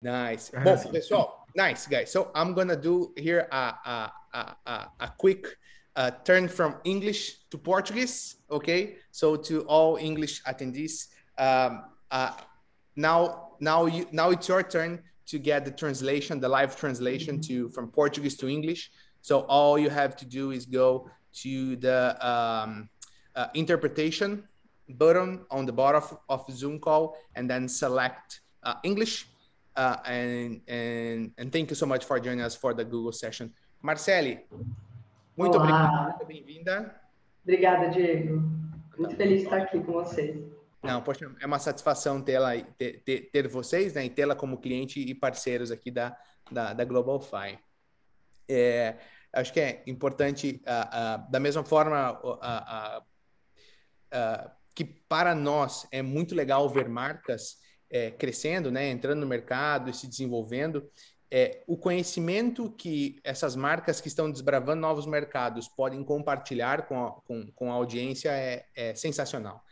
Nice. Bom, pessoal, nice, guys. So I'm gonna do here a quick turn from English to Portuguese, okay? So to all English attendees, now it's your turn to get the translation, the live translation from Portuguese to English. So all you have to do is go to the interpretation button on the bottom of Zoom call and then select English. And thank you so much for joining us for the Google session. Marcele, muito obrigado, muito bem-vinda. Obrigada, Diego. Muito feliz de estar aqui com vocês. Não, poxa, é uma satisfação ter vocês, né, e tê-la como cliente e parceiros aqui da GlobalFi. Acho que é importante, da mesma forma que para nós é muito legal ver marcas crescendo, né, entrando no mercado e se desenvolvendo, o conhecimento que essas marcas que estão desbravando novos mercados podem compartilhar com a audiência é sensacional.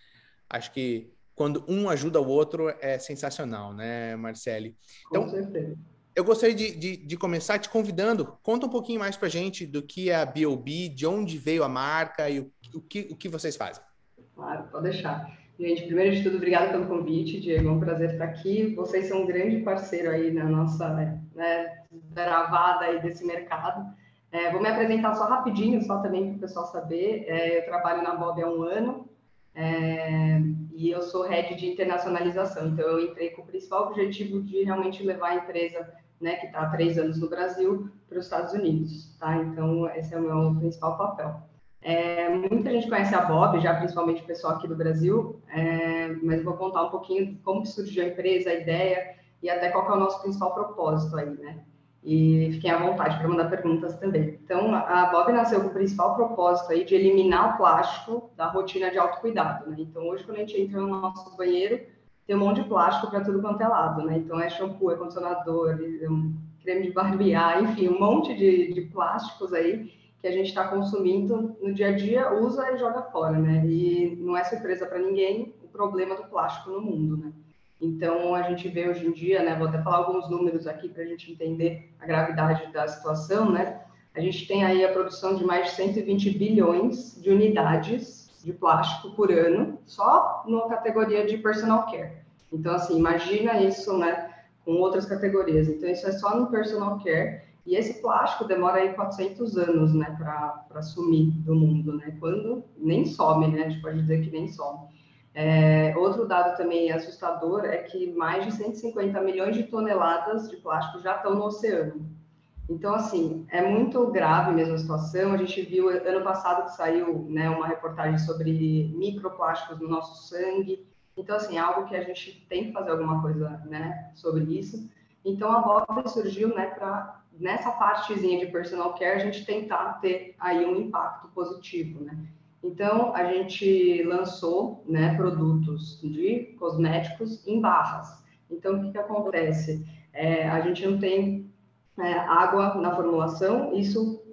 Acho que quando um ajuda o outro é sensacional, né, Marcele? Então, com certeza. Eu gostaria de começar te convidando. Conta um pouquinho mais para a gente do que é a B.O.B., de onde veio a marca e o que vocês fazem. Claro, pode deixar. Gente, primeiro de tudo, obrigada pelo convite, Diego, é um prazer estar aqui. Vocês são um grande parceiro aí na nossa gravada aí desse mercado. Vou me apresentar só rapidinho, só também para o pessoal saber. Eu trabalho na BOB há 1 ano e eu sou head de internacionalização. Então, eu entrei com o principal objetivo de realmente levar a empresa, né, que está há 3 anos no Brasil, para os Estados Unidos, tá? Então, esse é o meu principal papel. Muita gente conhece a BOB, já principalmente o pessoal aqui do Brasil, mas eu vou contar um pouquinho de como que surgiu a empresa, a ideia e até qual que é o nosso principal propósito aí, né? E fiquem à vontade para mandar perguntas também. Então, a BOB nasceu com o principal propósito aí de eliminar o plástico da rotina de autocuidado, né? Então, hoje, quando a gente entra no nosso banheiro, tem um monte de plástico para tudo quanto é lado, né? Então, é shampoo, é condicionador, creme de barbear, enfim, um monte de plásticos aí que a gente está consumindo no dia a dia, usa e joga fora, né? E não é surpresa para ninguém o problema do plástico no mundo, né? Então, a gente vê hoje em dia, né? Vou até falar alguns números aqui para a gente entender a gravidade da situação, né? A gente tem aí a produção de mais de 120 bilhões de unidades de plástico por ano, só na categoria de personal care. Então, assim, imagina isso, né? Com outras categorias. Então, isso é só no personal care. E esse plástico demora aí 400 anos, né, para sumir do mundo, né? Quando nem some, né? A gente pode dizer que nem some. Outro dado também assustador é que mais de 150 milhões de toneladas de plástico já estão no oceano. Então, assim, é muito grave mesmo a situação. A gente viu ano passado que saiu, né, uma reportagem sobre microplásticos no nosso sangue. Então, assim, é algo que a gente tem que fazer alguma coisa, né, sobre isso. Então, a BOB surgiu, né, para, nessa partezinha de personal care, a gente tentar ter aí um impacto positivo, né. Então, a gente lançou, né, produtos de cosméticos em barras. Então, o que acontece? A gente não tem água na formulação, isso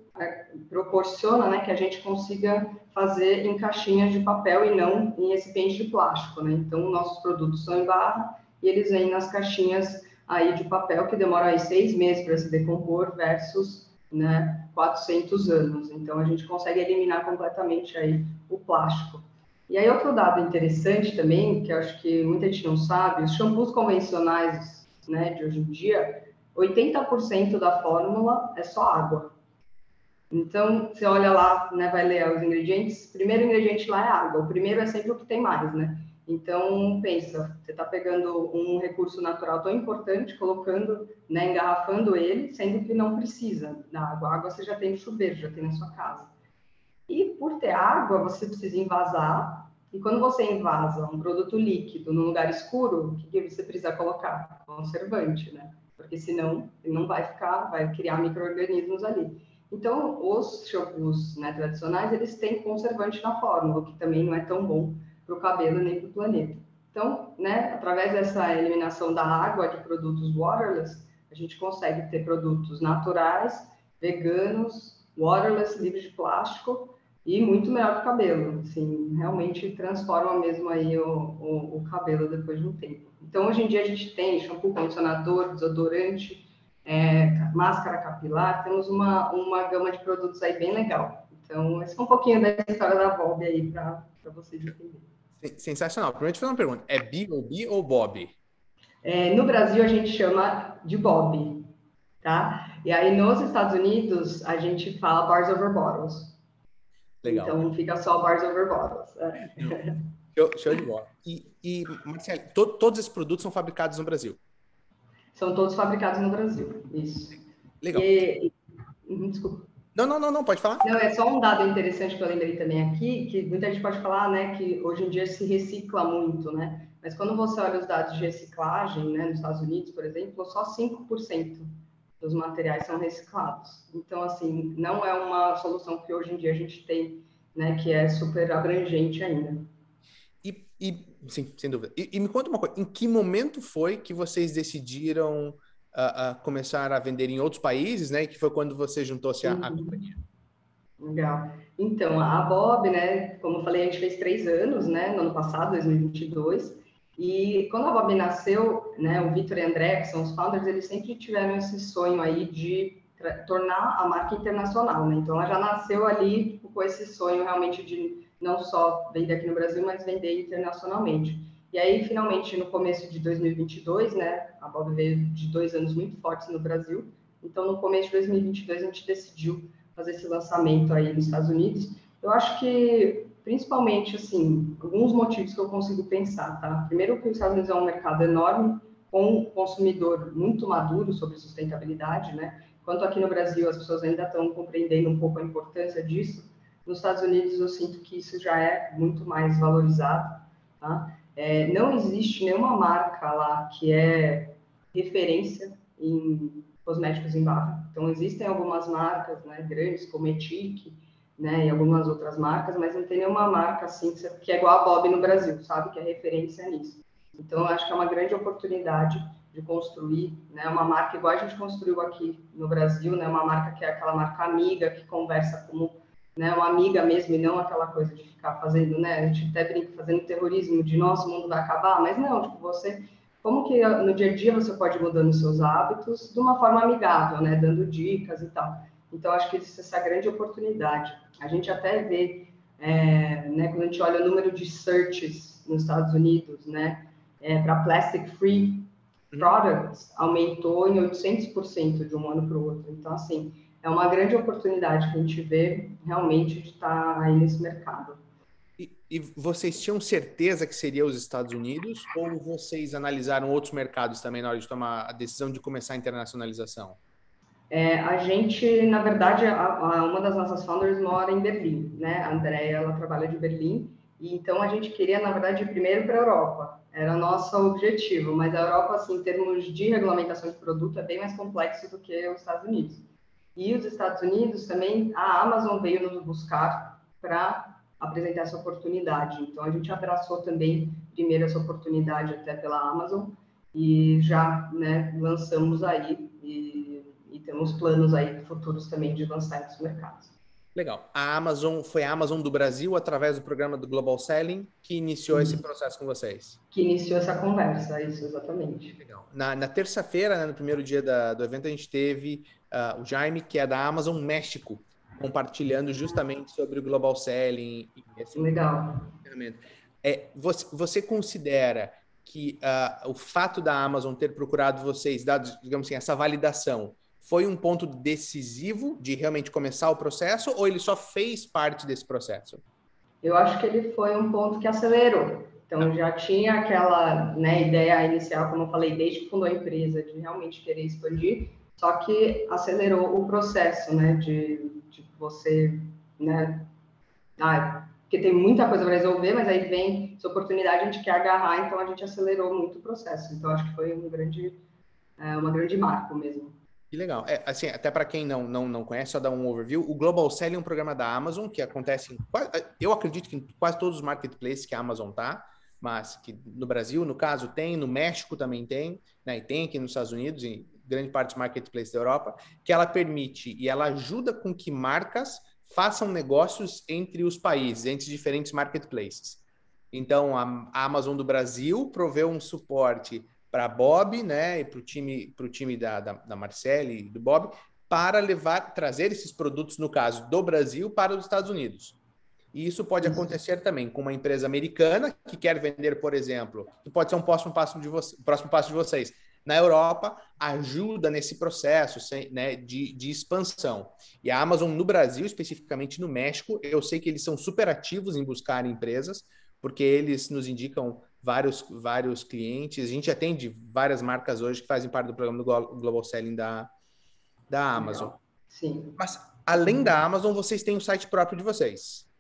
proporciona, né, que a gente consiga fazer em caixinhas de papel e não em recipientes de plástico, né? Então, nossos produtos são em barra e eles vêm nas caixinhas aí de papel que demora aí 6 meses para se decompor versus, né, 400 anos. Então, a gente consegue eliminar completamente aí o plástico. E aí, outro dado interessante também, que eu acho que muita gente não sabe, os shampoos convencionais, né, de hoje em dia, 80% da fórmula é só água. Então, você olha lá, né, vai ler os ingredientes, o primeiro ingrediente lá é água, o primeiro é sempre o que tem mais, né? Então, pensa, você está pegando um recurso natural tão importante, colocando, né, engarrafando ele, sendo que não precisa da água. A água você já tem no chuveiro, já tem na sua casa. E por ter água, você precisa envasar, e quando você envasa um produto líquido num lugar escuro, o que você precisa colocar? Conservante, né? Porque senão ele não vai ficar, vai criar micro-organismos ali. Então, os shampoos, né, tradicionais, eles têm conservante na fórmula, o que também não é tão bom para o cabelo nem para o planeta. Então, né, através dessa eliminação da água de produtos waterless, a gente consegue ter produtos naturais, veganos, waterless, livres de plástico e muito melhor para o cabelo. Assim, realmente transforma mesmo aí o cabelo depois de um tempo. Então, hoje em dia, a gente tem shampoo, condicionador, desodorante, máscara capilar, temos uma gama de produtos aí bem legal. Então, esse é um pouquinho da história da Bob aí para vocês entenderem. Sensacional. Primeiro, te fazer uma pergunta. É B.O.B. ou Bob? No Brasil, a gente chama de Bob, tá? E aí, nos Estados Unidos, a gente fala Bars Over Bottles. Legal. Então, fica só Bars Over Bottles. Show de bola. Marcelo, todos esses produtos são fabricados no Brasil? São todos fabricados no Brasil, isso. Legal. Desculpa. Não, pode falar. Não, é só um dado interessante que eu lembrei também aqui, que muita gente pode falar, né, que hoje em dia se recicla muito, né? Mas quando você olha os dados de reciclagem, né, nos Estados Unidos, por exemplo, só 5% dos materiais são reciclados. Então, assim, não é uma solução que hoje em dia a gente tem, né, que é super abrangente ainda. Sim, sem dúvida. E me conta uma coisa, em que momento foi que vocês decidiram começar a vender em outros países, né? Que foi quando você juntou-se à companhia? Legal. Então, a Bob, né, como eu falei, a gente fez 3 anos, né, no ano passado, 2022, e quando a Bob nasceu, né, o Vitor e a André, que são os founders, eles sempre tiveram esse sonho aí de tornar a marca internacional, né, então ela já nasceu ali tipo, com esse sonho realmente de não só vender aqui no Brasil, mas vender internacionalmente. E aí, finalmente, no começo de 2022, né, a Bob veio de 2 anos muito fortes no Brasil, então no começo de 2022 a gente decidiu fazer esse lançamento aí nos Estados Unidos. Eu acho que, principalmente, assim, alguns motivos que eu consigo pensar, tá? Primeiro que os Estados Unidos é um mercado enorme, com um consumidor muito maduro sobre sustentabilidade, né? Enquanto aqui no Brasil as pessoas ainda estão compreendendo um pouco a importância disso, nos Estados Unidos eu sinto que isso já é muito mais valorizado, tá? Não existe nenhuma marca lá que é referência em cosméticos em barra. Então, existem algumas marcas, né, grandes, como Etique, né, e algumas outras marcas, mas não tem nenhuma marca assim que é igual a Bob no Brasil, sabe, que é referência nisso. Então, eu acho que é uma grande oportunidade de construir, né, uma marca igual a gente construiu aqui no Brasil, né, uma marca que é aquela marca amiga, que conversa como, né, uma amiga mesmo, e não aquela coisa de ficar fazendo, né, a gente até brinca, fazendo terrorismo de nosso mundo vai acabar, mas não, tipo, você... Como que no dia a dia você pode ir mudando os seus hábitos de uma forma amigável, né? Dando dicas e tal. Então, acho que existe essa grande oportunidade. A gente até vê, né, quando a gente olha o número de searches nos Estados Unidos, né, para plastic free products, aumentou em 800% de um ano para o outro. Então, assim, é uma grande oportunidade que a gente vê realmente de estar aí nesse mercado. E vocês tinham certeza que seria os Estados Unidos ou vocês analisaram outros mercados também na hora de tomar a decisão de começar a internacionalização? A gente, na verdade, uma das nossas founders mora em Berlim, né? A Andrea, ela trabalha de Berlim, e então a gente queria, na verdade, ir primeiro para a Europa. Era o nosso objetivo, mas a Europa, assim, em termos de regulamentação de produto, é bem mais complexo do que os Estados Unidos. E os Estados Unidos também, a Amazon veio nos buscar para apresentar essa oportunidade. Então, a gente abraçou também, primeiro, essa oportunidade até pela Amazon, e já, né, lançamos aí, e temos planos aí futuros também de lançar em outros mercados. Legal. Foi a Amazon do Brasil, através do programa do Global Selling, que iniciou esse processo com vocês? Que iniciou essa conversa, isso, exatamente. Legal. Na terça-feira, né, no primeiro dia do evento, a gente teve o Jaime, que é da Amazon México, compartilhando justamente sobre o Global Selling. Legal. Você considera que o fato da Amazon ter procurado vocês, dado, digamos assim, essa validação, foi um ponto decisivo de realmente começar o processo ou ele só fez parte desse processo? Eu acho que ele foi um ponto que acelerou. Então, já tinha aquela, né, ideia inicial, como eu falei, desde que fundou a empresa, de realmente querer expandir, só que acelerou o processo, né, de você, né, porque tem muita coisa para resolver, mas aí vem essa oportunidade, a gente quer agarrar, então a gente acelerou muito o processo. Então, acho que foi uma grande marco mesmo. Que legal. Assim, até para quem não conhece, só dar um overview, o Global Selling é um programa da Amazon que acontece eu acredito que em quase todos os marketplaces que a Amazon tá, mas que no Brasil, no caso, tem, no México também tem, né, e tem aqui nos Estados Unidos, em grande parte dos marketplaces da Europa, que ela permite e ela ajuda com que marcas façam negócios entre os países, entre diferentes marketplaces. Então, a Amazon do Brasil proveu um suporte para Bob, né, e para o time da Marcele e do Bob, para trazer esses produtos, no caso do Brasil, para os Estados Unidos. E isso pode acontecer também com uma empresa americana que quer vender, por exemplo, que pode ser um próximo passo de vocês. Na Europa, ajuda nesse processo, né, de expansão. E a Amazon no Brasil, especificamente no México, eu sei que eles são super ativos em buscar empresas, porque eles nos indicam vários clientes. A gente atende várias marcas hoje que fazem parte do programa do Global Selling da Amazon. Sim. Mas, além da Amazon, vocês têm o site próprio de vocês.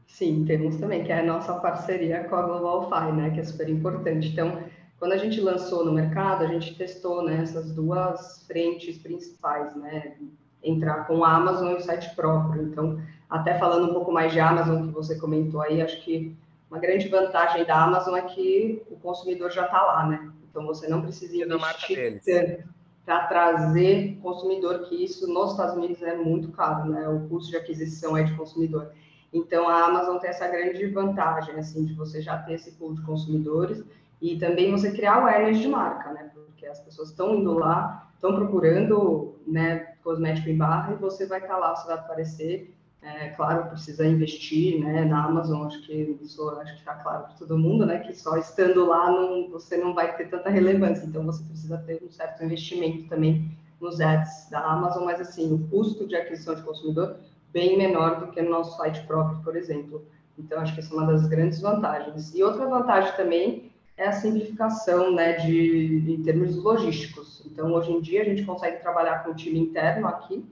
Sim, temos também, que é a nossa parceria com a Globalfy, né, que é super importante. Então, quando a gente lançou no mercado, a gente testou, né, essas duas frentes principais, né, entrar com a Amazon e o site próprio. Então, até falando um pouco mais de Amazon, que você comentou aí, acho que uma grande vantagem da Amazon é que o consumidor já está lá, né? Então, você não precisa investir tanto para trazer consumidor, que isso nos Estados Unidos é muito caro, né? O custo de aquisição é de consumidor. Então, a Amazon tem essa grande vantagem, assim, de você já ter esse pool de consumidores e também você criar awareness de marca, né? Porque as pessoas estão indo lá, estão procurando, né, cosmético em barra e você vai estar lá, você vai aparecer. É, claro, precisa investir, né, na Amazon, acho que está claro para todo mundo, né, que só estando lá você não vai ter tanta relevância, então você precisa ter um certo investimento também nos ads da Amazon, mas assim, o custo de aquisição de consumidor bem menor do que no nosso site próprio, por exemplo. Então, acho que essa é uma das grandes vantagens. E outra vantagem também é a simplificação, né, em termos logísticos. Então, hoje em dia, a gente consegue trabalhar com o time interno aqui,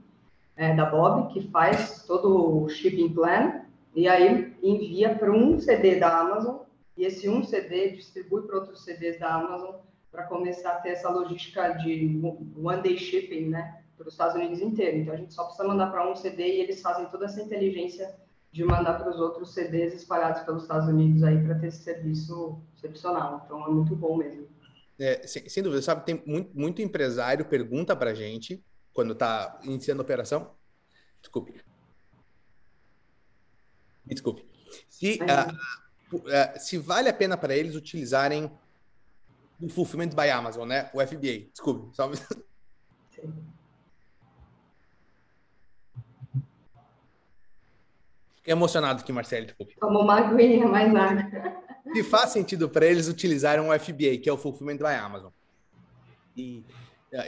da Bob, que faz todo o shipping plan, e aí envia para um CD da Amazon, e esse um CD distribui para outros CDs da Amazon, para começar a ter essa logística de one day shipping, né, para os Estados Unidos inteiro. Então, a gente só precisa mandar para um CD e eles fazem toda essa inteligência de mandar para os outros CDs espalhados pelos Estados Unidos aí para ter esse serviço excepcional. Então, é muito bom mesmo. Sem dúvida, sabe, tem muito empresário pergunta para a gente, quando está iniciando a operação, desculpe, se vale a pena para eles utilizarem o Fulfillment by Amazon, né, o FBA, desculpe, só... Sim. Fiquei emocionado aqui, Marcelo, desculpe. Tomou uma aguinha, mais nada. Se faz sentido para eles utilizarem o FBA, que é o Fulfillment by Amazon. E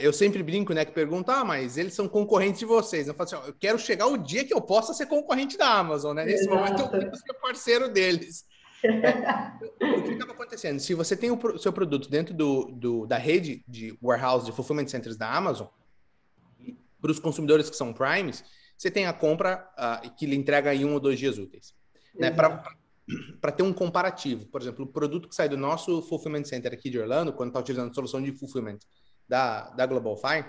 eu sempre brinco, né, que perguntam, mas eles são concorrentes de vocês. Eu falo assim, eu quero chegar o dia que eu possa ser concorrente da Amazon, né? Nesse momento eu quero ser parceiro deles. O que acaba acontecendo? Se você tem o seu produto dentro da rede de warehouse, de fulfillment centers da Amazon, para os consumidores que são primes, você tem a compra que lhe entrega em 1 ou 2 dias úteis. Né? Para ter um comparativo, por exemplo, o produto que sai do nosso fulfillment center aqui de Orlando, quando está utilizando a solução de fulfillment da Globalfy,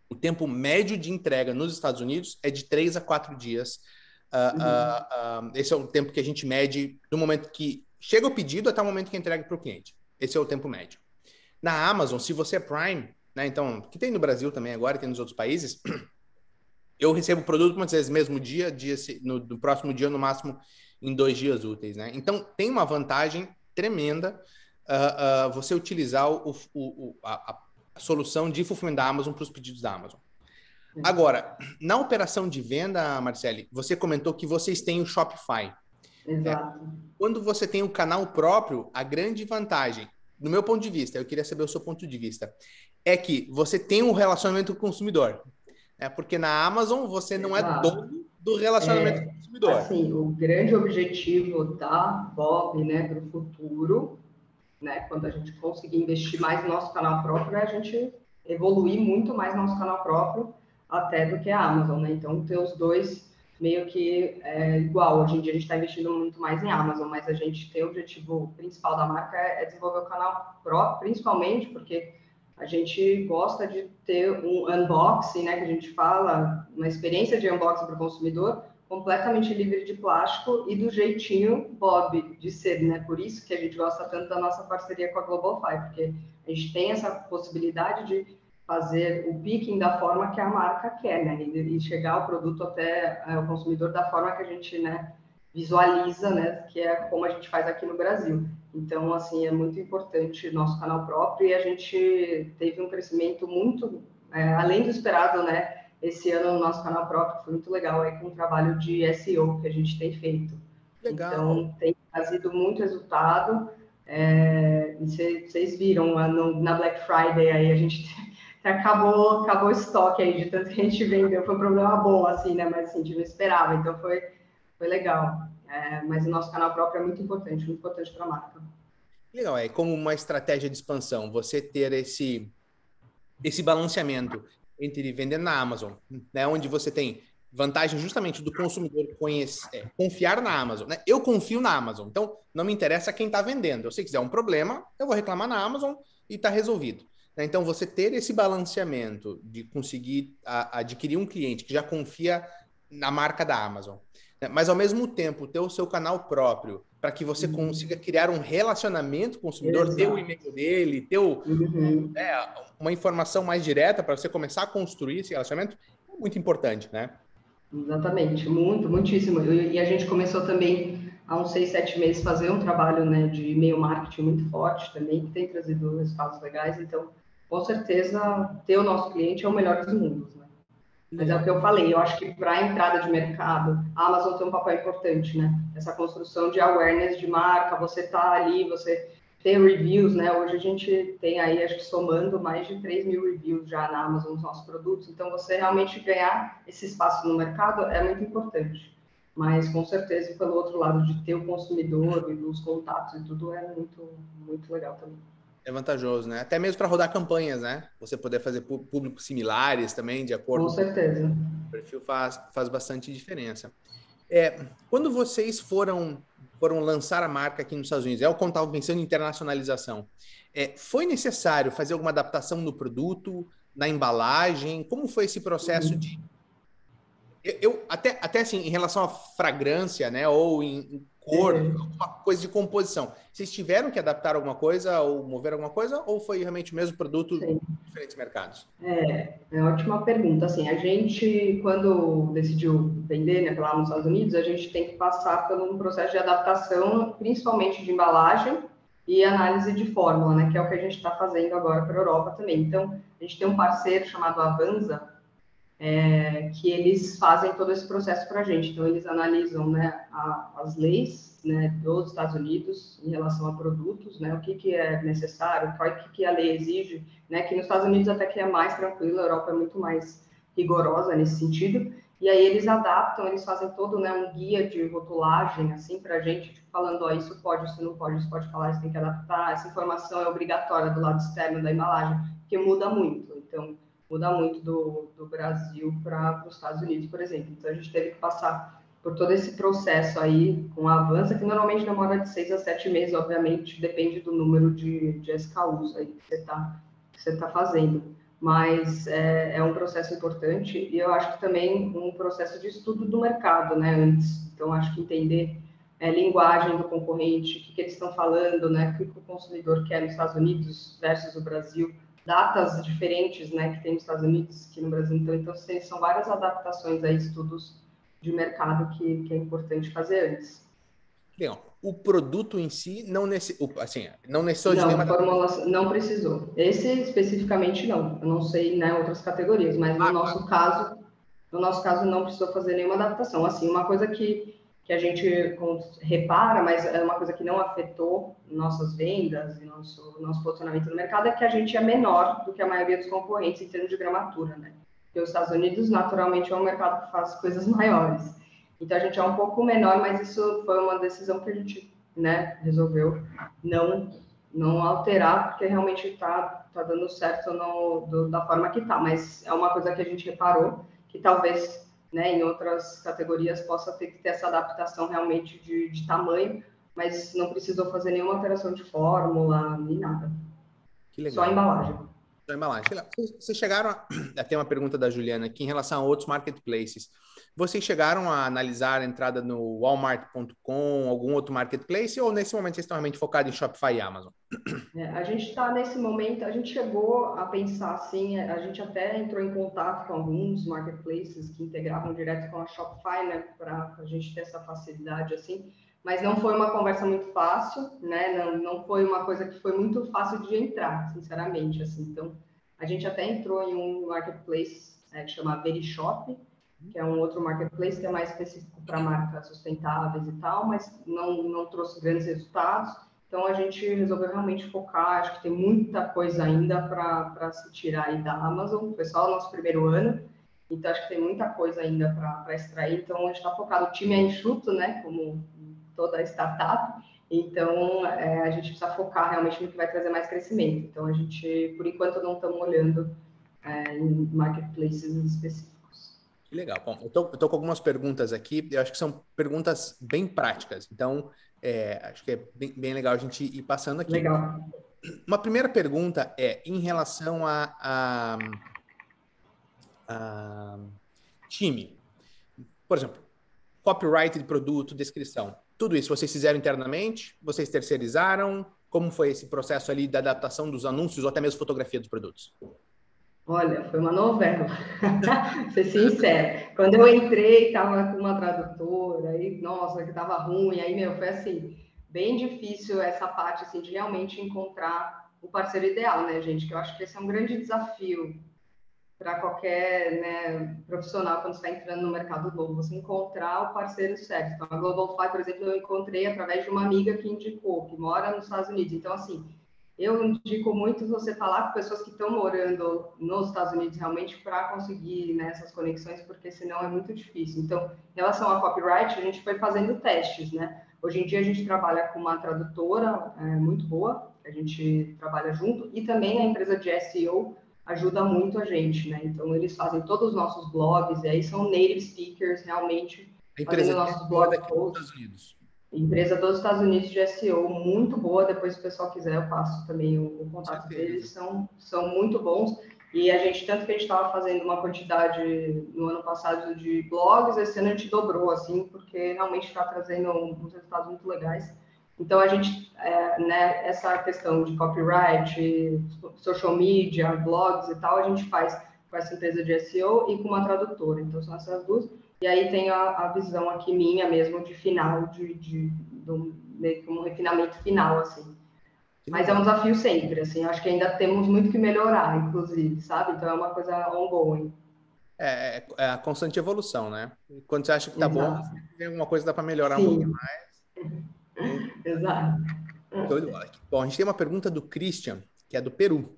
o tempo médio de entrega nos Estados Unidos é de 3 a 4 dias. Esse é o tempo que a gente mede do momento que chega o pedido até o momento que entrega para o cliente. Esse é o tempo médio. Na Amazon, se você é Prime, né, então, que tem no Brasil também agora, tem nos outros países, eu recebo o produto muitas vezes mesmo dia no próximo dia, no máximo em 2 dias úteis, né? Então, tem uma vantagem tremenda você utilizar a solução de fulfillment da Amazon para os pedidos da Amazon. Agora, na operação de venda, Marcele, você comentou que vocês têm o Shopify. Exato. Quando você tem o canal próprio, a grande vantagem, no meu ponto de vista, eu queria saber o seu ponto de vista, é que você tem um relacionamento com o consumidor. Porque na Amazon você não é dono do relacionamento com o consumidor. Assim, o grande objetivo da Bob, né, para o futuro, né, quando a gente conseguir investir mais no nosso canal próprio, é a gente evoluir muito mais no nosso canal próprio até do que a Amazon, né? Então, ter os dois meio que igual. Hoje em dia a gente está investindo muito mais em Amazon, mas a gente tem o objetivo principal da marca é desenvolver o canal próprio, principalmente porque a gente gosta de ter um unboxing, né, que a gente fala, uma experiência de unboxing para o consumidor completamente livre de plástico e do jeitinho Bob de ser, né? Por isso que a gente gosta tanto da nossa parceria com a Globalfy, porque a gente tem essa possibilidade de fazer o picking da forma que a marca quer, né? E chegar o produto até o consumidor da forma que a gente, né, visualiza, né, que é como a gente faz aqui no Brasil. Então, assim, é muito importante nosso canal próprio e a gente teve um crescimento muito, além do esperado, né, esse ano no nosso canal próprio, foi muito legal aí com o trabalho de SEO que a gente tem feito. Legal. Então, tem trazido muito resultado. Vocês viram na Black Friday aí a gente acabou o estoque aí de tanto que a gente vendeu. Foi um problema bom, assim, né? Mas assim, a gente não esperava, então foi legal. Mas o nosso canal próprio é muito importante para a marca. Legal, é como uma estratégia de expansão, você ter esse balanceamento entre vender na Amazon, né, onde você tem vantagem justamente do consumidor confiar na Amazon. Né? Eu confio na Amazon, então não me interessa quem está vendendo. Se quiser um problema, eu vou reclamar na Amazon e está resolvido. Né? Então, você ter esse balanceamento de conseguir adquirir um cliente que já confia na marca da Amazon, né? Mas ao mesmo tempo ter o seu canal próprio para que você consiga criar um relacionamento com o consumidor, ter o e-mail dele, ter uma informação mais direta para você começar a construir esse relacionamento, é muito importante, né? Exatamente, muitíssimo. E a gente começou também há uns 6, 7 meses fazer um trabalho, né, de e-mail marketing muito forte também, que tem trazido resultados legais. Então, com certeza, ter o nosso cliente é o melhor dos mundos, né? Mas é o que eu falei, eu acho que para a entrada de mercado, a Amazon tem um papel importante, né? Essa construção de awareness de marca, você tá ali, você ter reviews, né? Hoje a gente tem aí, acho que somando mais de 3.000 reviews já na Amazon dos nossos produtos, então você realmente ganhar esse espaço no mercado é muito importante. Mas com certeza, pelo outro lado, de ter o consumidor e os contatos e tudo é muito, muito legal também. É vantajoso, né? Até mesmo para rodar campanhas, né? Você poder fazer públicos similares também, de Com acordo com o certeza. perfil, faz bastante diferença. Quando vocês foram lançar a marca aqui nos Estados Unidos, é o que eu estava pensando em internacionalização, foi necessário fazer alguma adaptação no produto, na embalagem? Como foi esse processo de... até assim, em relação à fragrância, né, ou em cor, alguma coisa de composição, vocês tiveram que adaptar alguma coisa ou mover alguma coisa, ou foi realmente o mesmo produto em diferentes mercados? É uma ótima pergunta. Assim, a gente, quando decidiu vender, né, lá nos Estados Unidos, a gente tem que passar por um processo de adaptação, principalmente de embalagem e análise de fórmula, né, que é o que a gente está fazendo agora para a Europa também. Então, a gente tem um parceiro chamado Avanza, que eles fazem todo esse processo para a gente. Então, eles analisam, né, as leis, né, dos Estados Unidos em relação a produtos, né, o que é necessário, o que a lei exige, né, que nos Estados Unidos até que é mais tranquilo, a Europa é muito mais rigorosa nesse sentido. E aí eles adaptam, eles fazem todo, né, um guia de rotulagem, assim, para a gente, tipo, falando, ó, isso pode, isso não pode, isso pode falar, isso tem que adaptar, essa informação é obrigatória do lado externo da embalagem, porque muda muito. Então, muda muito do Brasil para os Estados Unidos, por exemplo. Então, a gente teve que passar por todo esse processo aí com a Avança, que normalmente demora de 6 a 7 meses, obviamente, depende do número de SKUs aí que você tá fazendo. Mas é um processo importante e eu acho que também um processo de estudo do mercado, né, antes. Então, acho que entender linguagem do concorrente, o que eles estão falando, né, o que o consumidor quer nos Estados Unidos versus o Brasil, datas diferentes, né, que tem nos Estados Unidos que no Brasil. Então são várias adaptações a estudos de mercado que é importante fazer antes. Legal. O produto em si não necessitou de Não, nenhuma adaptação. formulação não precisou. Esse especificamente não. Eu não sei, né, outras categorias, mas no nosso caso não precisou fazer nenhuma adaptação. Assim, uma coisa que a gente repara, mas é uma coisa que não afetou nossas vendas e nosso posicionamento no mercado, é que a gente é menor do que a maioria dos concorrentes em termos de gramatura, né? Porque os Estados Unidos, naturalmente, é um mercado que faz coisas maiores. Então, a gente é um pouco menor, mas isso foi uma decisão que a gente, né, resolveu não alterar, porque realmente está dando certo da forma que está. Mas é uma coisa que a gente reparou, que talvez, né, em outras categorias possa ter que ter essa adaptação realmente de tamanho, mas não precisou fazer nenhuma alteração de fórmula, nem nada. Que Só a legal. embalagem. Da embalagem. Vocês chegaram a ter uma pergunta da Juliana aqui em relação a outros marketplaces. Vocês chegaram a analisar a entrada no Walmart.com, algum outro marketplace, ou nesse momento vocês estão realmente focados em Shopify e Amazon? A gente está nesse momento, a gente chegou a pensar assim, a gente até entrou em contato com alguns marketplaces que integravam direto com a Shopify, né, para a gente ter essa facilidade assim, mas não foi uma conversa muito fácil, né, não foi uma coisa que foi muito fácil de entrar, sinceramente, assim. Então, a gente até entrou em um marketplace que chama Verishop, que é um outro marketplace que é mais específico para marcas sustentáveis e tal, mas não trouxe grandes resultados. Então, a gente resolveu realmente focar, acho que tem muita coisa ainda para se tirar aí da Amazon, foi só o nosso primeiro ano, então acho que tem muita coisa ainda para extrair, então a gente está focado, o time é enxuto, né, como toda startup, então a gente precisa focar realmente no que vai trazer mais crescimento, então a gente, por enquanto, não estamos olhando em marketplaces específicos. Que legal. Bom, eu tô com algumas perguntas aqui, eu acho que são perguntas bem práticas, então acho que é bem legal a gente ir passando aqui. Legal. Uma primeira pergunta é em relação a time. Por exemplo, copyright de produto, descrição. Tudo isso vocês fizeram internamente? Vocês terceirizaram? Como foi esse processo ali da adaptação dos anúncios ou até mesmo fotografia dos produtos? Olha, foi uma novela, ser sincero. Quando eu entrei, estava com uma tradutora, aí, nossa, que estava ruim, aí, foi assim, bem difícil essa parte, assim, de realmente encontrar o parceiro ideal, né, gente? Que eu acho que esse é um grande desafio para qualquer, né, profissional quando está entrando no mercado novo, você encontrar o parceiro certo. Então, a Globalfy, por exemplo, eu encontrei através de uma amiga que indicou, que mora nos Estados Unidos. Então, assim, eu indico muito você falar com pessoas que estão morando nos Estados Unidos realmente para conseguir, né, essas conexões, porque senão é muito difícil. Então, em relação a copyright, a gente foi fazendo testes, né? Hoje em dia a gente trabalha com uma tradutora muito boa, que a gente trabalha junto, e também a empresa de SEO ajuda muito a gente, né? Então, eles fazem todos os nossos blogs, e aí são native speakers realmente fazendo nossos blog posts. Dos Estados Unidos. Empresa dos Estados Unidos de SEO, muito boa. Depois, se o pessoal quiser, eu passo também o contato deles. São muito bons. E a gente, tanto que a gente estava fazendo uma quantidade no ano passado de blogs, esse ano a gente dobrou, assim, porque realmente está trazendo uns resultados muito legais. Então, a gente, né, essa questão de copyright, social media, blogs e tal, a gente faz com essa empresa de SEO e com uma tradutora. Então, são essas duas. E aí tem a visão aqui minha mesmo de final, de um refinamento final, assim. Mas é um desafio sempre, assim. Acho que ainda temos muito que melhorar, inclusive, sabe? Então, é uma coisa ongoing. É a constante evolução, né? Quando você acha que tá bom, tem alguma coisa que dá para melhorar um pouquinho mais. Exato. Bom, a gente tem uma pergunta do Christian, que é do Peru.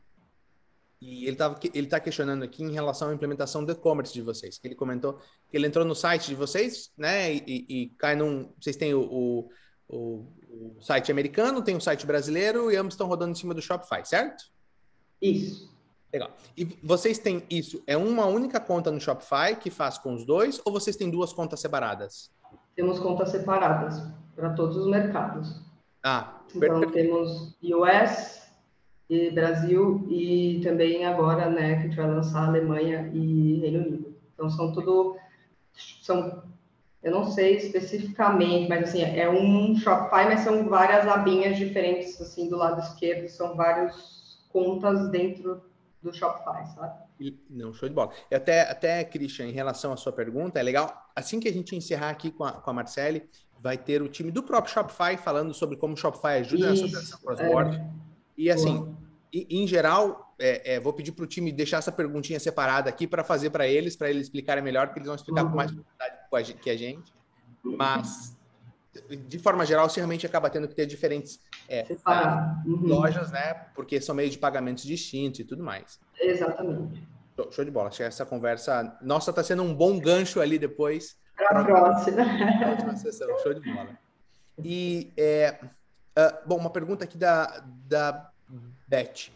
E ele tá questionando aqui em relação à implementação do e-commerce de vocês. Que ele comentou que ele entrou no site de vocês, né? E cai num... Vocês têm o site americano, tem o site brasileiro e ambos estão rodando em cima do Shopify, certo? Isso. Legal. E vocês têm isso, é uma única conta no Shopify que faz com os dois ou vocês têm duas contas separadas? Temos contas separadas para todos os mercados. Então, temos US e Brasil e também agora, né, que a gente vai lançar Alemanha e Reino Unido. Então, eu não sei especificamente, mas assim, é um Shopify, mas são várias abinhas diferentes, assim, do lado esquerdo, são várias contas dentro do Shopify, sabe? Não, show de bola. Até, Christian, em relação à sua pergunta, é legal, assim que a gente encerrar aqui com a Marcele, vai ter o time do próprio Shopify falando sobre como o Shopify ajuda nessa operação cross-border. E assim, em geral, vou pedir para o time deixar essa perguntinha separada aqui para fazer para eles explicarem melhor, porque eles vão explicar com mais profundidade que a gente. Mas, de forma geral, você realmente acaba tendo que ter diferentes lojas, né? Porque são meios de pagamentos distintos e tudo mais. Exatamente. Show de bola. Acho que essa conversa nossa está sendo um bom gancho ali depois. Para a próxima. A última sessão. Show de bola. E, bom, uma pergunta aqui da Beth.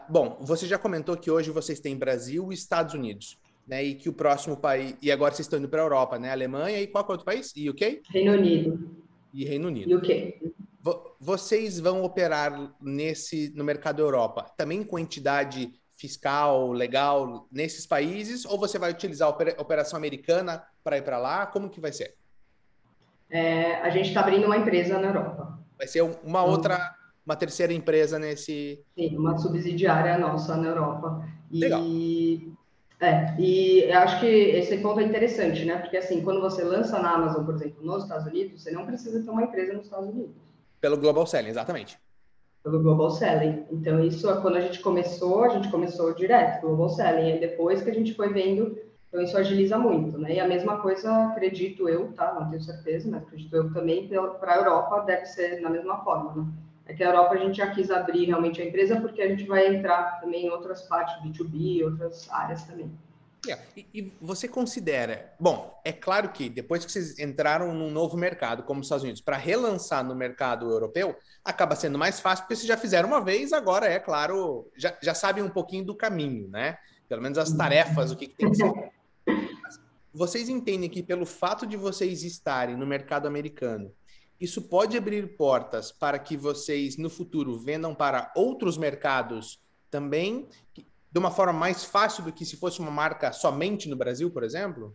Bom, você já comentou que hoje vocês têm Brasil e Estados Unidos, né? E que o próximo país... E agora vocês estão indo para a Europa, né? Alemanha e qual é o outro país? E UK? Reino Unido. E Reino Unido. UK. Vocês vão operar no mercado Europa também com entidade fiscal, legal nesses países, ou você vai utilizar a operação americana para ir para lá? Como que vai ser? A gente está abrindo uma empresa na Europa. Vai ser Então, uma terceira empresa nesse... sim, uma subsidiária nossa na Europa. Legal. E eu acho que esse ponto é interessante, né? Porque assim, quando você lança na Amazon, por exemplo, nos Estados Unidos, você não precisa ter uma empresa nos Estados Unidos. Pelo Global Selling, exatamente. Pelo Global Selling. Então, isso é quando a gente começou direto, Global Selling. E depois que a gente foi vendo, então isso agiliza muito, né? E a mesma coisa, acredito eu, tá? Não tenho certeza, mas acredito eu também, para a Europa deve ser da mesma forma, né? É que a Europa a gente já quis abrir realmente a empresa porque a gente vai entrar também em outras partes, B2B, outras áreas também. E você considera... Bom, é claro que depois que vocês entraram num novo mercado, como os Estados Unidos, para relançar no mercado europeu, acaba sendo mais fácil, porque vocês já fizeram uma vez, agora, é claro, já sabem um pouquinho do caminho, né? Pelo menos as tarefas, o que tem que ser. Vocês entendem que pelo fato de vocês estarem no mercado americano, isso pode abrir portas para que vocês, no futuro, vendam para outros mercados também, de uma forma mais fácil do que se fosse uma marca somente no Brasil, por exemplo?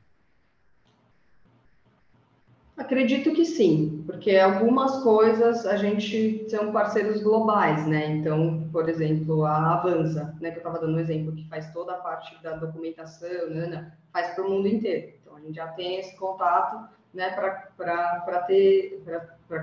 Acredito que sim, porque algumas coisas a gente são parceiros globais, né? Então, por exemplo, a Avanza, né, que eu estava dando um exemplo, que faz toda a parte da documentação, né, faz para o mundo inteiro. Então, a gente já tem esse contato, né, para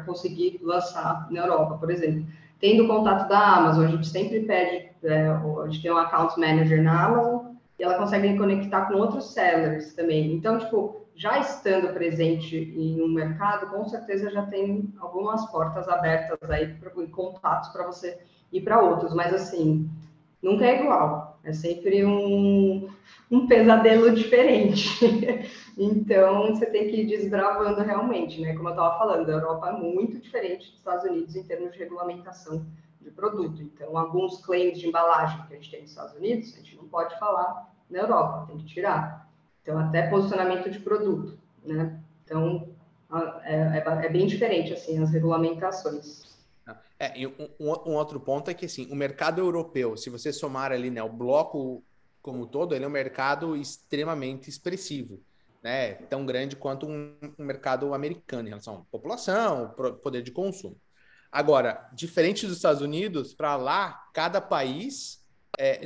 conseguir lançar na Europa, por exemplo. Tendo o contato da Amazon, a gente sempre pede, a gente tem um account manager na Amazon e ela consegue me conectar com outros sellers também. Então, tipo, já estando presente em um mercado, com certeza já tem algumas portas abertas aí, contatos para você ir para outros, mas assim, nunca é igual, é sempre um pesadelo diferente. Então, você tem que ir desbravando realmente, né? Como eu estava falando, a Europa é muito diferente dos Estados Unidos em termos de regulamentação de produto. Então, alguns claims de embalagem que a gente tem nos Estados Unidos, a gente não pode falar na Europa, tem que tirar. Então, até posicionamento de produto, né? Então, é bem diferente, assim, as regulamentações. E um outro ponto é que, assim, o mercado europeu, se você somar ali, né, o bloco como todo, ele é um mercado extremamente expressivo, né? Tão grande quanto um mercado americano em relação à população, poder de consumo. Agora, diferente dos Estados Unidos, para lá, cada país,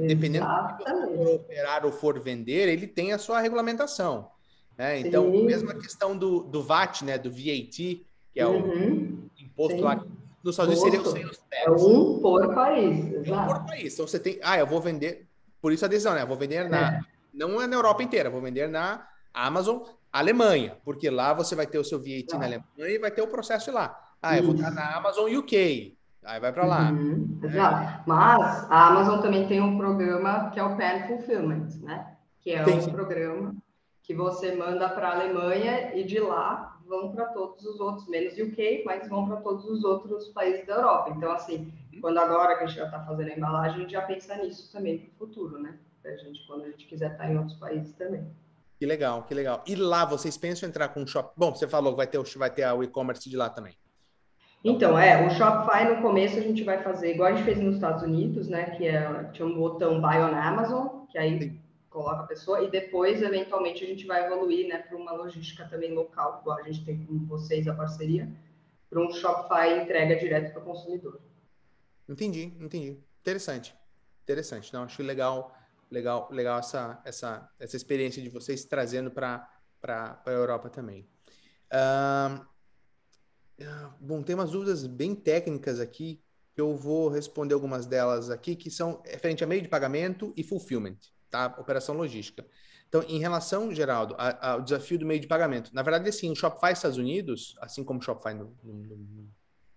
dependendo do que você for Exatamente. operar ou for vender, ele tem a sua regulamentação, né? Então, mesmo a Sim. questão do VAT, né, do VAT, que é o Uhum. imposto lá, Sim. nos Estados Unidos seria o Gosto. sales É tax. um por país, É um por exato. país. Então, você tem... eu vou vender... Por isso a decisão, né? Eu vou vender É. não é na Europa inteira, vou vender na Amazon Alemanha, porque lá você vai ter o seu VAT na Exato. Alemanha e vai ter o processo de lá. Eu vou estar Isso. na Amazon UK. Aí vai para lá. Uhum. Exato. Mas a Amazon também tem um programa que é o Pan Fulfillment, né? Que é Sim, um sim. programa que você manda para a Alemanha e de lá vão para todos os outros, menos UK, mas vão para todos os outros países da Europa. Então, assim, quando agora que a gente já está fazendo a embalagem, a gente já pensa nisso também para o futuro, né? Pra gente, quando a gente quiser estar em outros países também. Que legal, que legal. E lá vocês pensam em entrar com um shop? Bom, você falou que vai ter o e-commerce de lá também. Então, Então, o Shopify no começo a gente vai fazer igual a gente fez nos Estados Unidos, né? Tinha um botão Buy on Amazon, que aí sim. coloca a pessoa, e depois, eventualmente, a gente vai evoluir, né, para uma logística também local, igual a gente tem com vocês a parceria, para um Shopify entrega direto para o consumidor. Entendi. Interessante. Interessante. Não, acho legal essa experiência de vocês trazendo para a Europa também. Bom, tem umas dúvidas bem técnicas aqui, que eu vou responder algumas delas aqui, que são referente a meio de pagamento e fulfillment, tá? Operação logística. Então, em relação, Geraldo, ao desafio do meio de pagamento, na verdade, assim, o Shopify Estados Unidos, assim como o Shopify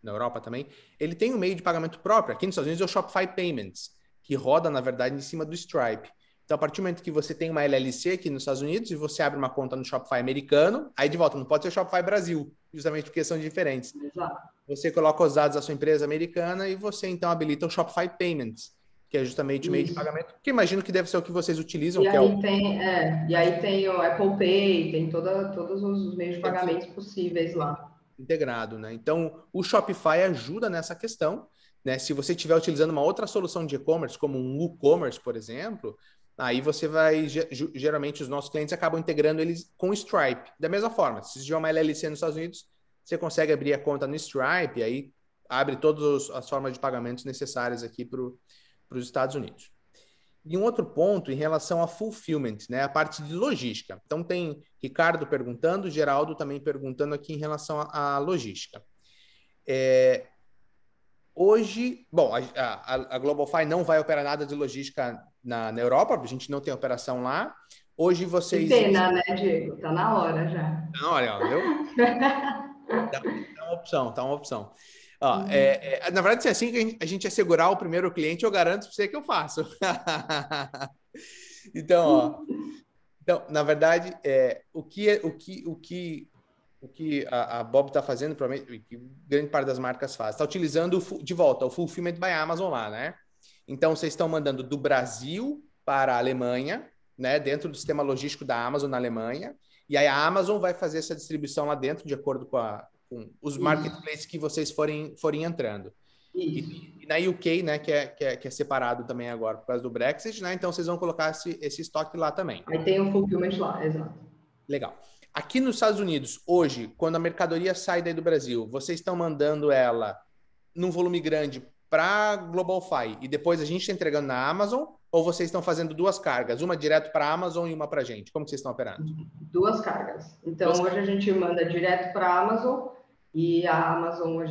na Europa também, ele tem um meio de pagamento próprio. Aqui nos Estados Unidos é o Shopify Payments, que roda, na verdade, em cima do Stripe. Então, a partir do momento que você tem uma LLC aqui nos Estados Unidos e você abre uma conta no Shopify americano, aí de volta, não pode ser o Shopify Brasil, justamente porque são diferentes. Exato. Você coloca os dados da sua empresa americana e você, então, habilita o Shopify Payments, que é justamente o meio de Isso. pagamento, que imagino que deve ser o que vocês utilizam, E que é o aí tem o Apple Pay, tem todos os meios de pagamentos possíveis lá. integrado, né? Então, o Shopify ajuda nessa questão né? Se você estiver utilizando uma outra solução de e-commerce, como um WooCommerce, por exemplo, aí você vai, geralmente os nossos clientes acabam integrando eles com o Stripe. Da mesma forma, se você tiver uma LLC nos Estados Unidos, você consegue abrir a conta no Stripe, aí abre todas as formas de pagamentos necessárias aqui para os Estados Unidos. E um outro ponto em relação a fulfillment, né? A parte de logística. Então tem Ricardo perguntando, Geraldo também perguntando aqui em relação à logística. Hoje, bom, a GlobalFi não vai operar nada de logística na Europa, a gente não tem operação lá. Hoje vocês... Que pena, né, Diego? Tá na hora já. Não, olha, viu? Tá uma opção, tá uma opção. Ó, na verdade, se é assim que a gente assegurar o primeiro cliente, eu garanto para você que eu faço. Então, na verdade, o que a Bob está fazendo, provavelmente, que grande parte das marcas faz, está utilizando de volta o Fulfillment by Amazon lá, né? Então, vocês estão mandando do Brasil para a Alemanha, né? Dentro do sistema logístico da Amazon na Alemanha, e aí a Amazon vai fazer essa distribuição lá dentro, de acordo com os marketplaces que vocês forem entrando. E na UK, né, que é separado também agora por causa do Brexit, né? Então vocês vão colocar esse estoque lá também. Aí tem o fulfillment lá, exato. Legal. Aqui nos Estados Unidos, hoje, quando a mercadoria sai daí do Brasil, vocês estão mandando ela num volume grande para GlobalFi e depois a gente está entregando na Amazon, ou vocês estão fazendo duas cargas, uma direto para a Amazon e uma para a gente? Como que vocês estão operando? Duas cargas. Então, hoje a gente manda direto para a Amazon e a Amazon,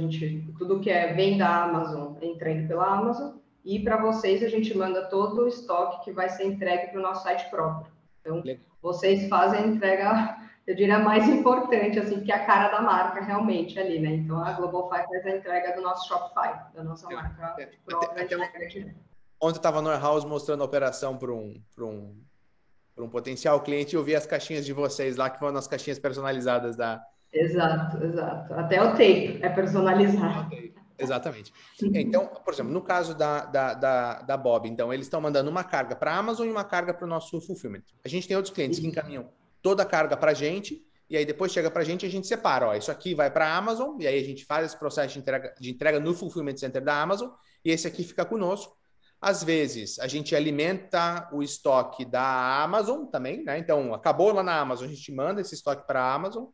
tudo que vem da Amazon é entregue pela Amazon, e para vocês a gente manda todo o estoque que vai ser entregue para o nosso site próprio. Então, vocês fazem a entrega, eu diria, mais importante, assim, que é a cara da marca realmente ali, né? Então, a GlobalFi faz a entrega do nosso Shopify, da nossa marca própria. Ontem eu estava no warehouse mostrando a operação para um potencial cliente e eu vi as caixinhas de vocês lá, que foram as caixinhas personalizadas da... Exato. Até o tape é personalizado. Exatamente. Então, por exemplo, no caso da Bob, então, eles estão mandando uma carga para a Amazon e uma carga para o nosso fulfillment. A gente tem outros clientes que encaminham toda a carga para a gente, e aí depois chega para a gente e a gente separa. Ó, isso aqui vai para a Amazon, e aí a gente faz esse processo de entrega no fulfillment center da Amazon, e esse aqui fica conosco. Às vezes, a gente alimenta o estoque da Amazon também, né? Então, acabou lá na Amazon, a gente manda esse estoque para a Amazon,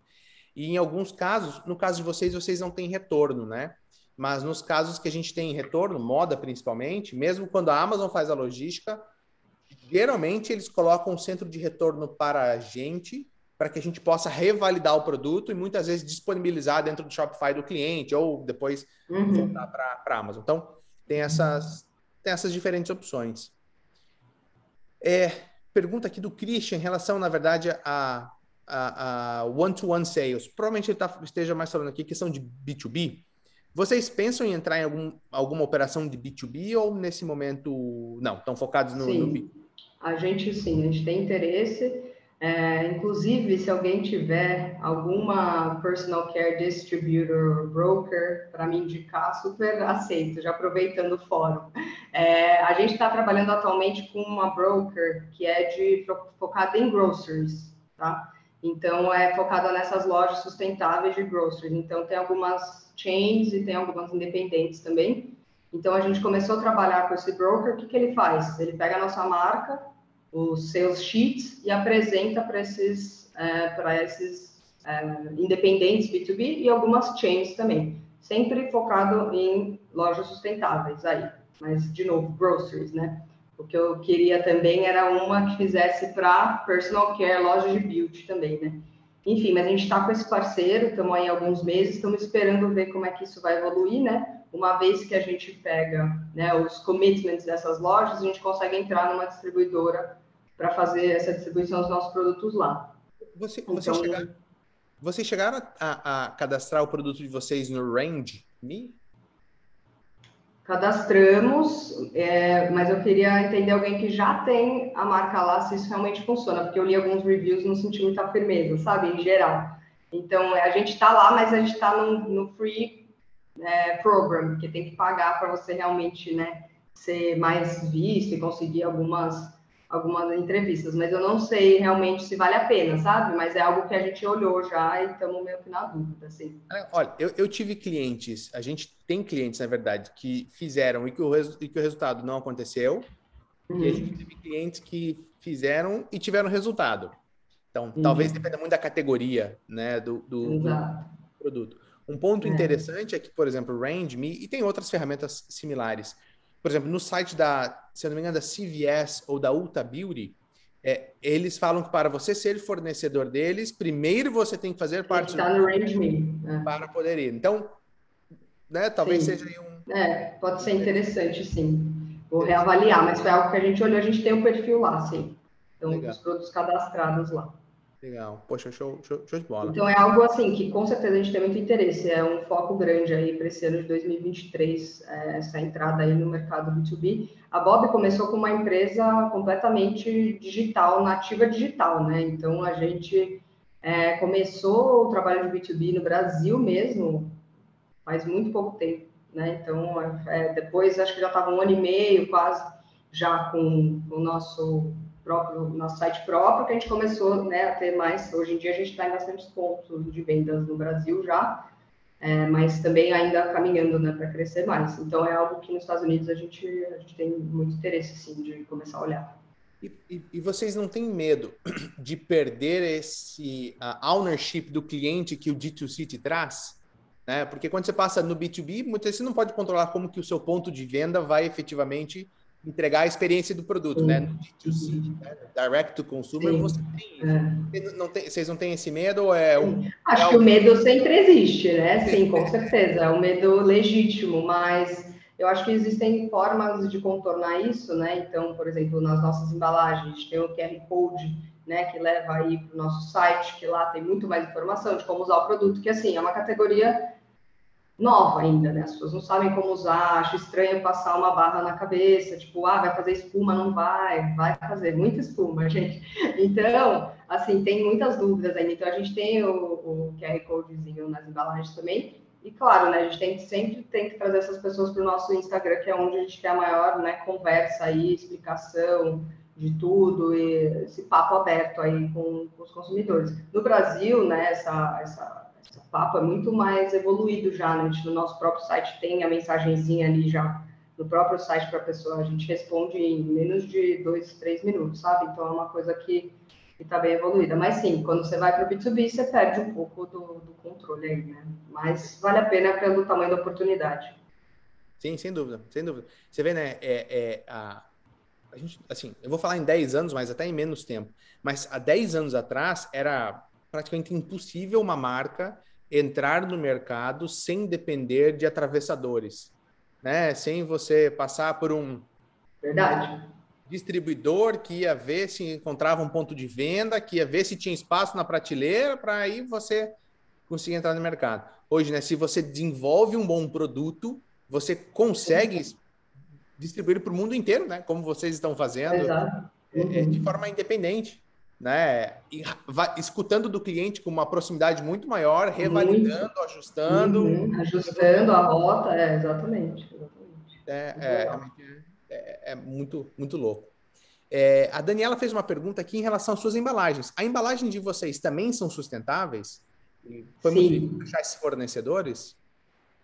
e em alguns casos, no caso de vocês não têm retorno, né? Mas nos casos que a gente tem retorno, moda principalmente, mesmo quando a Amazon faz a logística, geralmente eles colocam um centro de retorno para a gente, para que a gente possa revalidar o produto e muitas vezes disponibilizar dentro do Shopify do cliente ou depois voltar para a Amazon. Então, tem essas diferentes opções. Pergunta aqui do Christian em relação, na verdade, a one-to-one sales. Provavelmente ele esteja mais falando aqui questão de B2B. Vocês pensam em entrar em alguma operação de B2B ou nesse momento não? Estão focados no B2B? A gente tem interesse. Inclusive, se alguém tiver alguma personal care distributor, broker, para me indicar, super aceito, já aproveitando o fórum. A gente está trabalhando atualmente com uma broker que é focada em groceries, tá? Então, é focada nessas lojas sustentáveis de groceries. Então, tem algumas chains e tem algumas independentes também. Então, a gente começou a trabalhar com esse broker. O que ele faz? Ele pega a nossa marca, os sales sheets, e apresenta para esses independentes B2B e algumas chains também. Sempre focado em lojas sustentáveis aí. Mas, de novo, groceries, né? O que eu queria também era uma que fizesse para personal care, loja de beauty também, né? Enfim, mas a gente está com esse parceiro, estamos aí há alguns meses, estamos esperando ver como é que isso vai evoluir, né? Uma vez que a gente pega, né, os commitments dessas lojas, a gente consegue entrar numa distribuidora para fazer essa distribuição dos nossos produtos lá. Vocês chegaram a cadastrar o produto de vocês no Range Me? Cadastramos, mas eu queria entender alguém que já tem a marca lá, se isso realmente funciona, porque eu li alguns reviews e não senti muita firmeza, sabe, em geral. Então, a gente está lá, mas a gente está no free program, que tem que pagar para você realmente, né, ser mais visto e conseguir algumas algumas entrevistas, mas eu não sei realmente se vale a pena, sabe? Mas é algo que a gente olhou já e estamos meio que na dúvida, assim. Olha, eu tive clientes, a gente tem clientes, na verdade, que fizeram e que o resultado não aconteceu, e a gente teve clientes que fizeram e tiveram resultado. Então, talvez Entendi. dependa muito da categoria, né, do Exato. produto. Um ponto É. interessante é que, por exemplo, o RangeMe, e tem outras ferramentas similares. Por exemplo, no site se eu não me engano, da CVS ou da Ulta Beauty, eles falam que para você ser fornecedor deles, primeiro você tem que fazer Tem que parte do estar no range me. para poder ir. Então, né, talvez seja Sim. aí Pode ser um interessante, sim. Vou interessante. reavaliar, mas foi algo que a gente olhou, a gente tem um perfil lá, sim. Então, Legal, os produtos cadastrados lá. legal. Poxa, show de bola. Então, é algo assim que com certeza a gente tem muito interesse. É um foco grande aí para esse ano de 2023, essa entrada aí no mercado B2B. A Bob começou com uma empresa completamente digital, nativa digital, né? Então, a gente começou o trabalho de B2B no Brasil mesmo faz muito pouco tempo, né? Então, depois acho que já estava um ano e meio quase já com o nosso site próprio, que a gente começou, né, a ter mais. Hoje em dia a gente está em bastantes pontos de vendas no Brasil já, mas também ainda caminhando, né, para crescer mais. Então, é algo que nos Estados Unidos a gente tem muito interesse, sim, de começar a olhar. E vocês não têm medo de perder esse ownership do cliente que o D2C te traz? Né? Porque quando você passa no B2B, muitas vezes você não pode controlar como que o seu ponto de venda vai efetivamente entregar a experiência do produto. Né? No Sim, D2C, né? Direct to Consumer, você sim. tem isso. Vocês não têm esse medo ou é Acho que o algo... medo sempre existe, né? Sim, com certeza. É um medo legítimo, mas eu acho que existem formas de contornar isso, né? Então, por exemplo, nas nossas embalagens, a gente tem o QR Code, né, que leva aí para o nosso site, que lá tem muito mais informação de como usar o produto, que assim, é uma categoria nova ainda, né? As pessoas não sabem como usar, acho estranho passar uma barra na cabeça, tipo, vai fazer espuma, não vai fazer muita espuma, gente. Então, assim, tem muitas dúvidas ainda. Então, a gente tem o QR Codezinho nas embalagens também. E, claro, né, a gente sempre tem que trazer essas pessoas para o nosso Instagram, que é onde a gente tem a maior, né, conversa aí, explicação de tudo, e esse papo aberto aí com os consumidores. No Brasil, né, esse papo é muito mais evoluído já, né? No nosso próprio site tem a mensagenzinha ali já no próprio site para a pessoa, a gente responde em menos de 2, 3 minutos, sabe? Então é uma coisa que está bem evoluída. Mas sim, quando você vai para o B2B, você perde um pouco do controle aí, né? Mas vale a pena pelo tamanho da oportunidade. Sim, sem dúvida, sem dúvida. Você vê, né? A gente, assim, eu vou falar em 10 anos, mas até em menos tempo. Mas há 10 anos atrás era praticamente impossível uma marca entrar no mercado sem depender de atravessadores, né? Sem você passar por um Verdade? distribuidor que ia ver se encontrava um ponto de venda, que ia ver se tinha espaço na prateleira para aí você conseguir entrar no mercado. Hoje, né, se você desenvolve um bom produto, você consegue distribuir para o mundo inteiro, né? Como vocês estão fazendo, Exato. de Uhum. forma independente, né? E escutando do cliente com uma proximidade muito maior, Muito. revalidando, ajustando, Uhum. evoluindo. Ajustando a rota, exatamente. Muito legal. Realmente é muito, muito louco. A Daniela fez uma pergunta aqui em relação às suas embalagens. A embalagem de vocês também são sustentáveis? E foi muito difícil Sim. achar esses fornecedores?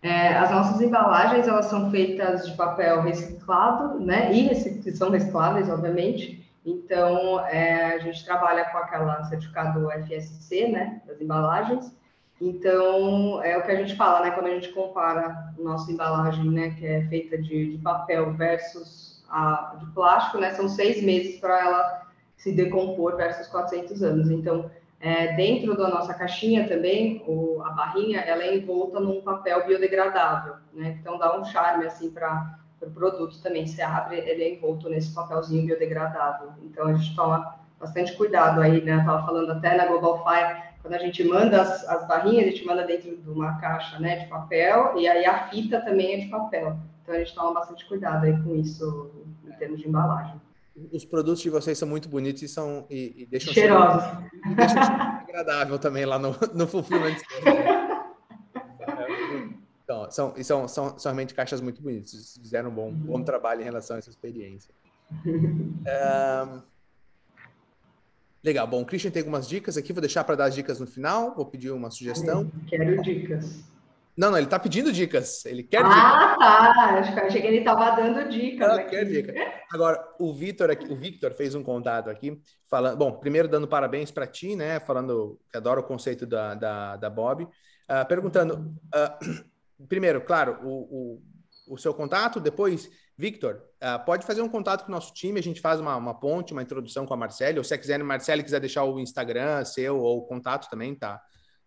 As nossas embalagens, elas são feitas de papel reciclado, né? E são recicláveis, obviamente. Então, a gente trabalha com aquela certificado FSC, né? Das embalagens. Então, é o que a gente fala, né? Quando a gente compara a nossa embalagem, né? Que é feita de papel versus a de plástico, né? São 6 meses para ela se decompor versus 400 anos. Então, dentro da nossa caixinha também, a barrinha, ela é envolta num papel biodegradável, né? Então dá um charme assim para o produto também. Você abre, ele é envolto nesse papelzinho biodegradável. Então a gente toma bastante cuidado aí, né? Eu estava falando até na Global Fire, quando a gente manda as barrinhas, a gente manda dentro de uma caixa, né, de papel, e aí a fita também é de papel. Então a gente toma bastante cuidado aí com isso em termos de embalagem. Os produtos de vocês são muito bonitos e deixam um cheiro Cheirosos. agradável também lá no Fulfillment Center. Então, são realmente caixas muito bonitas. Vocês fizeram um bom trabalho em relação a essa experiência. Legal. Bom, o Christian tem algumas dicas aqui, vou deixar para dar as dicas no final, vou pedir uma sugestão. Quero dicas. Não, ele está pedindo dicas, ele quer dicas. Ah, tá. Achei que ele estava dando dicas aqui. Quer dica. Agora, o Victor fez um contato aqui, falando, bom, primeiro dando parabéns para ti, né, falando que adora o conceito da Bob, perguntando, primeiro, claro, o seu contato, depois, Victor, pode fazer um contato com o nosso time, a gente faz uma ponte, uma introdução com a Marcele, ou se a Marcele quiser deixar o Instagram seu ou o contato também, tá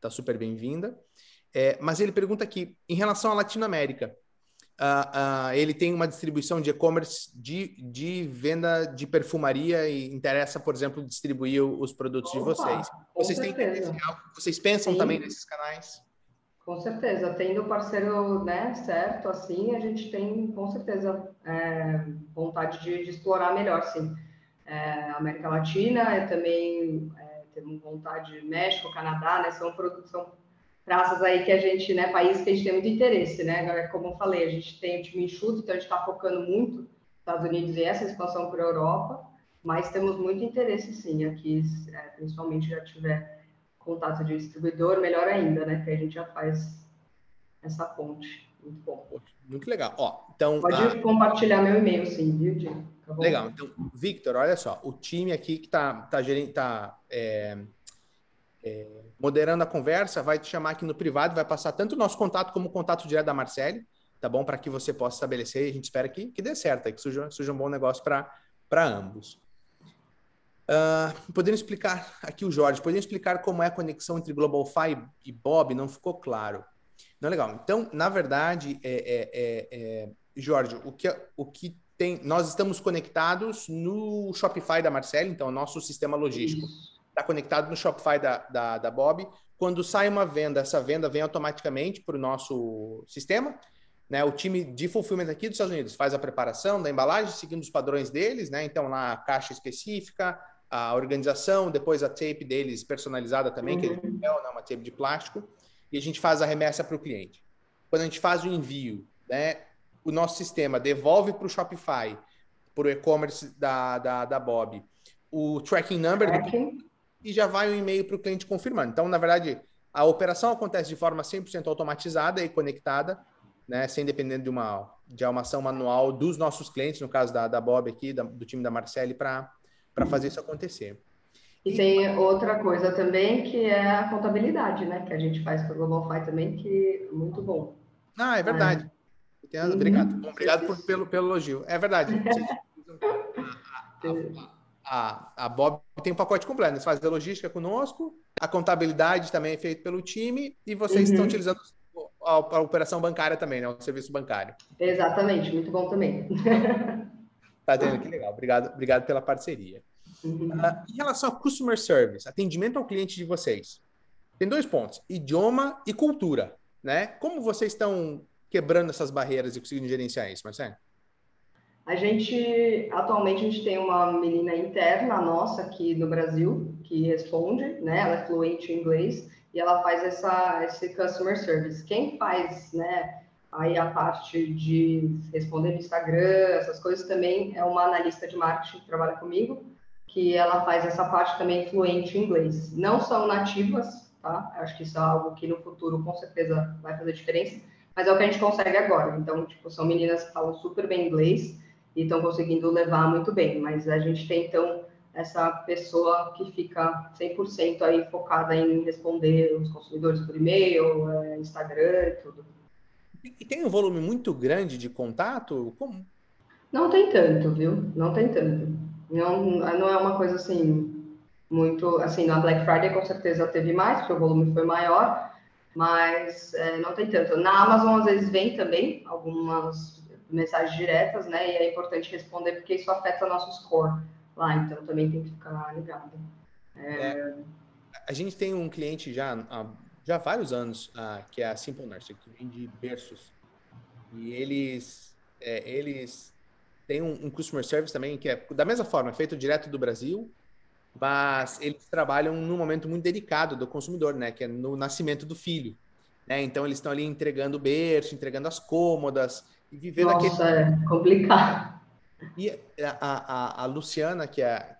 super bem-vinda. Mas ele pergunta aqui, em relação à Latinoamérica, ele tem uma distribuição de e-commerce de venda de perfumaria e interessa, por exemplo, distribuir os produtos de vocês. Vocês têm interesse em algo? Vocês pensam também nesses canais? Com certeza, tendo o parceiro, né, certo, assim, a gente tem, com certeza, vontade de explorar melhor, sim. América Latina, também temos vontade de México, Canadá, né, são praças aí que a gente, né, países que a gente tem muito interesse, né, agora, como eu falei, a gente tem o time enxuto, então a gente está focando muito nos Estados Unidos e essa expansão para a Europa, mas temos muito interesse, sim, aqui, principalmente já tiver contato de distribuidor, melhor ainda, né? Que a gente já faz essa ponte. Muito bom. Muito legal. Ó, então, pode compartilhar meu e-mail, sim, viu, Diego? Tá bom? Legal. Então, Victor, olha só, o time aqui que tá moderando a conversa vai te chamar aqui no privado, vai passar tanto o nosso contato como o contato direto da Marcele, tá bom? Para que você possa estabelecer e a gente espera que dê certo, que surja um bom negócio para ambos. Podendo explicar, aqui o Jorge, podendo explicar como é a conexão entre GlobalFi e Bob? Não ficou claro. Não, legal. Então, na verdade, Jorge, o que tem, nós estamos conectados no Shopify da Marcele, então, o nosso sistema logístico está conectado no Shopify da Bob. Quando sai uma venda, essa venda vem automaticamente para o nosso sistema, né? O time de fulfillment aqui dos Estados Unidos faz a preparação da embalagem, seguindo os padrões deles, né? Então, lá a caixa específica, a organização, depois a tape deles personalizada também, que é de papel, né? Uma tape de plástico, e a gente faz a remessa para o cliente. Quando a gente faz o envio, né? O nosso sistema devolve para o Shopify, para o e-commerce da Bob, o tracking number do cliente, e já vai um e-mail para o cliente confirmando. Então, na verdade, a operação acontece de forma 100% automatizada e conectada, né? Sem depender de uma ação manual dos nossos clientes, no caso da Bob aqui, do time da Marcele, para fazer isso acontecer. E tem outra coisa também, que é a contabilidade, né? Que a gente faz para o GlobalFi também, que é muito bom. É verdade. Obrigado. Bom, obrigado pelo elogio. É verdade. A Bob tem um pacote completo. Você faz a logística conosco, a contabilidade também é feita pelo time e vocês estão utilizando a operação bancária também, né? O serviço bancário. Exatamente, muito bom também. Tá vendo? Que legal. Obrigado pela parceria. Em relação ao customer service, atendimento ao cliente de vocês, tem 2 pontos: idioma e cultura, né? Como vocês estão quebrando essas barreiras e conseguindo gerenciar isso, Marcelo? Atualmente, a gente tem uma menina interna nossa aqui no Brasil que responde, né? Ela é fluente em inglês e ela faz esse customer service. Quem faz, né? Aí a parte de responder no Instagram, essas coisas também é uma analista de marketing que trabalha comigo, que ela faz essa parte também fluente em inglês. Não são nativas, tá? Acho que isso é algo que no futuro com certeza vai fazer diferença, mas é o que a gente consegue agora. Então, tipo, são meninas que falam super bem inglês e estão conseguindo levar muito bem, mas a gente tem, então, essa pessoa que fica 100% aí focada em responder os consumidores por e-mail, Instagram e tudo. E tem um volume muito grande de contato? Como? Não tem tanto, viu? Não tem tanto. Não é uma coisa assim, muito... Assim, na Black Friday com certeza teve mais, porque o volume foi maior, mas não tem tanto. Na Amazon, às vezes, vem também algumas mensagens diretas, né? E é importante responder, porque isso afeta nosso score lá, então também tem que ficar ligado. A gente tem um cliente já há vários anos, que é a Simple Nurse, que vende berços. E eles têm um customer service também, que é da mesma forma, feito direto do Brasil, mas eles trabalham num momento muito delicado do consumidor, né? Que é no nascimento do filho. Né? Então, eles estão ali entregando o berço, entregando as cômodas, e vivendo Nossa, é complicado. E a Luciana, que é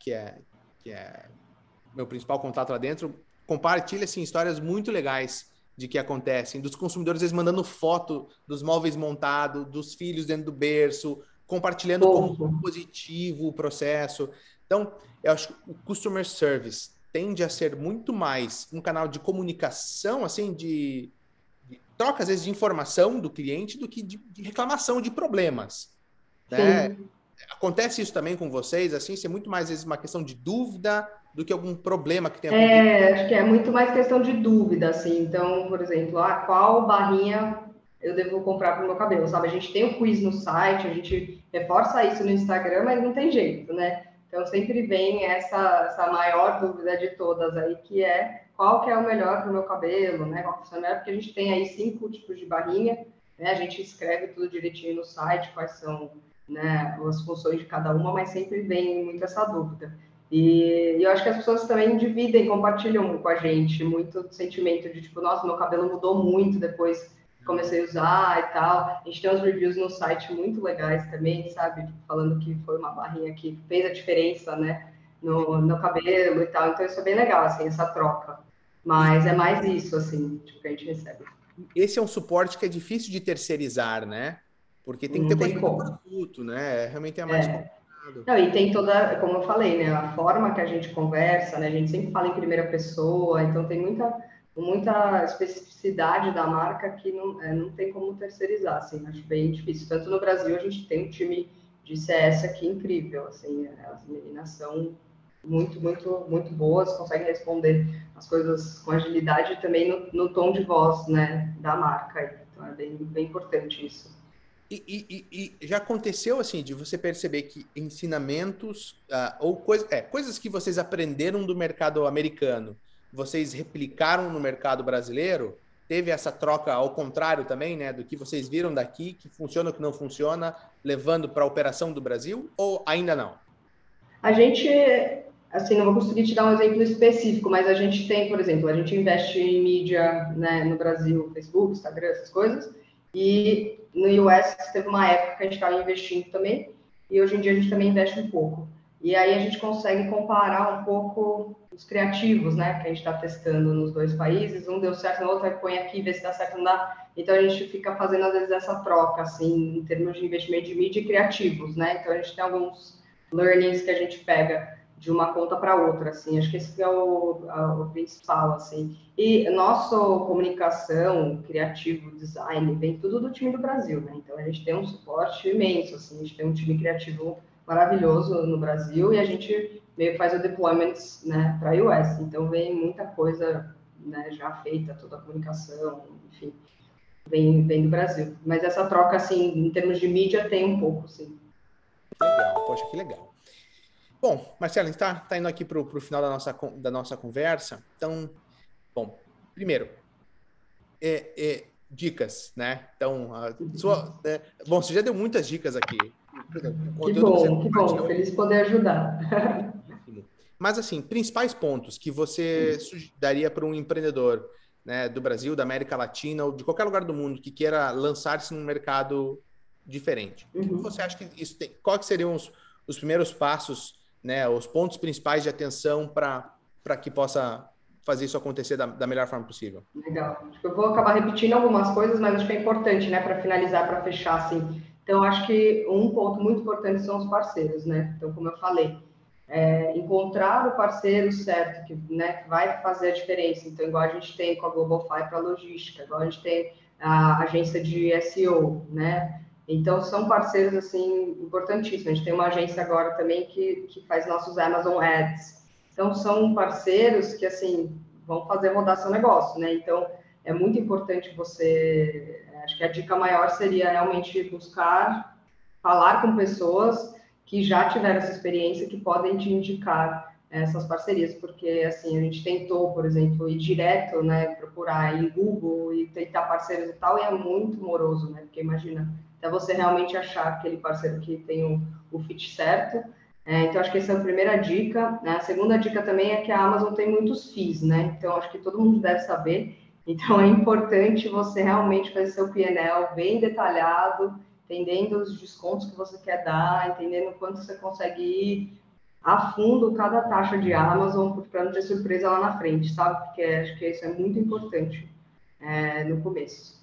meu principal contato lá dentro, compartilha assim, histórias muito legais de que acontecem, dos consumidores às vezes mandando foto dos móveis montados, dos filhos dentro do berço, compartilhando como positivo o processo. Então, eu acho que o customer service tende a ser muito mais um canal de comunicação, assim, de troca, às vezes, de informação do cliente do que de reclamação de problemas, né? Sim. Acontece isso também com vocês, assim, isso é muito mais, às vezes, uma questão de dúvida do que algum problema que tenha acontecido. Acho que é muito mais questão de dúvida, assim. Então, por exemplo, qual barrinha eu devo comprar para o meu cabelo, sabe? A gente tem o quiz no site, a gente reforça isso no Instagram, mas não tem jeito, né? Então, sempre vem essa maior dúvida de todas aí, que é qual que é o melhor para o meu cabelo, né? Qual que funciona melhor, porque a gente tem aí 5 tipos de barrinha, né? A gente escreve tudo direitinho no site, quais são, né, as funções de cada uma, mas sempre vem muito essa dúvida. E eu acho que as pessoas também dividem, compartilham com a gente muito do sentimento de tipo, nossa, meu cabelo mudou muito depois que comecei a usar e tal. A gente tem uns reviews no site muito legais também, sabe? Tipo, falando que foi uma barrinha que fez a diferença, né? No cabelo e tal. Então isso é bem legal, assim, essa troca. E Mas é mais isso, assim, tipo, que a gente recebe. esse é um suporte que é difícil de terceirizar, né? Porque tem que ter Não tem conhecimento do como. produto, né? Realmente é mais complicado. Não, e tem toda, como eu falei, né, a forma que a gente conversa, né, a gente sempre fala em primeira pessoa, então tem muita especificidade da marca que não tem como terceirizar, assim, acho bem difícil. Tanto no Brasil, a gente tem um time de CS aqui incrível, assim, as meninas são muito boas, conseguem responder as coisas com agilidade e também no tom de voz, né, da marca, então é bem importante isso. E já aconteceu assim de você perceber que ensinamentos ou coisas que vocês aprenderam do mercado americano, vocês replicaram no mercado brasileiro? Teve essa troca ao contrário também, né? Do que vocês viram daqui, que funciona ou que não funciona, levando para a operação do Brasil, ou ainda não? A gente, assim, não vou conseguir te dar um exemplo específico, mas a gente tem, por exemplo, a gente investe em mídia, né, no Brasil, Facebook, Instagram, essas coisas, e no US teve uma época que a gente estava investindo também, e hoje em dia a gente também investe um pouco. E aí a gente consegue comparar um pouco os criativos, né, que a gente está testando nos dois países, um deu certo, no outro põe aqui, vê se dá certo, não dá. Então a gente fica fazendo às vezes essa troca, assim, em termos de investimento de mídia e criativos, né? Então a gente tem alguns learnings que a gente pega de uma conta para outra, assim, acho que esse é o principal, assim. E nosso comunicação, criativo, design, vem tudo do time do Brasil, né? Então a gente tem um suporte imenso, assim, a gente tem um time criativo maravilhoso no Brasil e a gente meio que faz o deployment, né, para US. Então vem muita coisa, né, já feita, toda a comunicação, enfim, vem do Brasil. Mas essa troca, assim, em termos de mídia, tem um pouco, sim. Legal, poxa, que legal. Bom, Marcelo, a gente está indo aqui para o final da nossa conversa. Então, bom, primeiro, dicas, né? Então, bom, você já deu muitas dicas aqui. O conteúdo que você Que bom, compartilhou feliz poder ajudar. é riquíssimo. Mas, assim, principais pontos que você daria para um empreendedor, né, do Brasil, da América Latina ou de qualquer lugar do mundo que queira lançar-se num mercado diferente. O que você acha que isso tem? Quais seriam os primeiros passos, né, os pontos principais de atenção para que possa fazer isso acontecer da melhor forma possível? Legal. Acho que eu vou acabar repetindo algumas coisas, mas acho que é importante, né, para finalizar, para fechar, assim. Então, acho que um ponto muito importante são os parceiros, né? Então, como eu falei, encontrar o parceiro certo, que vai fazer a diferença. Então, igual a gente tem com a GlobalFi para logística, igual a gente tem a agência de SEO, né? Então, são parceiros, assim, importantíssimos. A gente tem uma agência agora também que faz nossos Amazon Ads. Então, são parceiros que, assim, vão fazer rodar seu negócio, né? Então, é muito importante você... Acho que a dica maior seria realmente buscar falar com pessoas que já tiveram essa experiência, que podem te indicar essas parcerias, porque, assim, a gente tentou, por exemplo, ir direto, né, procurar em Google e tentar parceiros e tal, e é muito moroso, né? Porque imagina, até você realmente achar aquele parceiro que tem o fit certo. Então, acho que essa é a primeira dica, né? A segunda dica também é que a Amazon tem muitos FIIs, né? Então, acho que todo mundo deve saber. Então, é importante você realmente fazer seu PNL bem detalhado, entendendo os descontos que você quer dar, entendendo quanto você consegue ir a fundo cada taxa de Amazon para não ter surpresa lá na frente, sabe? Porque acho que isso é muito importante no começo.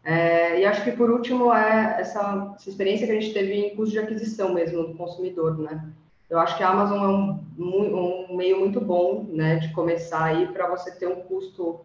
E acho que, por último, essa experiência que a gente teve em custo de aquisição mesmo do consumidor, né? Eu acho que a Amazon é um meio muito bom, né, de começar aí para você ter um custo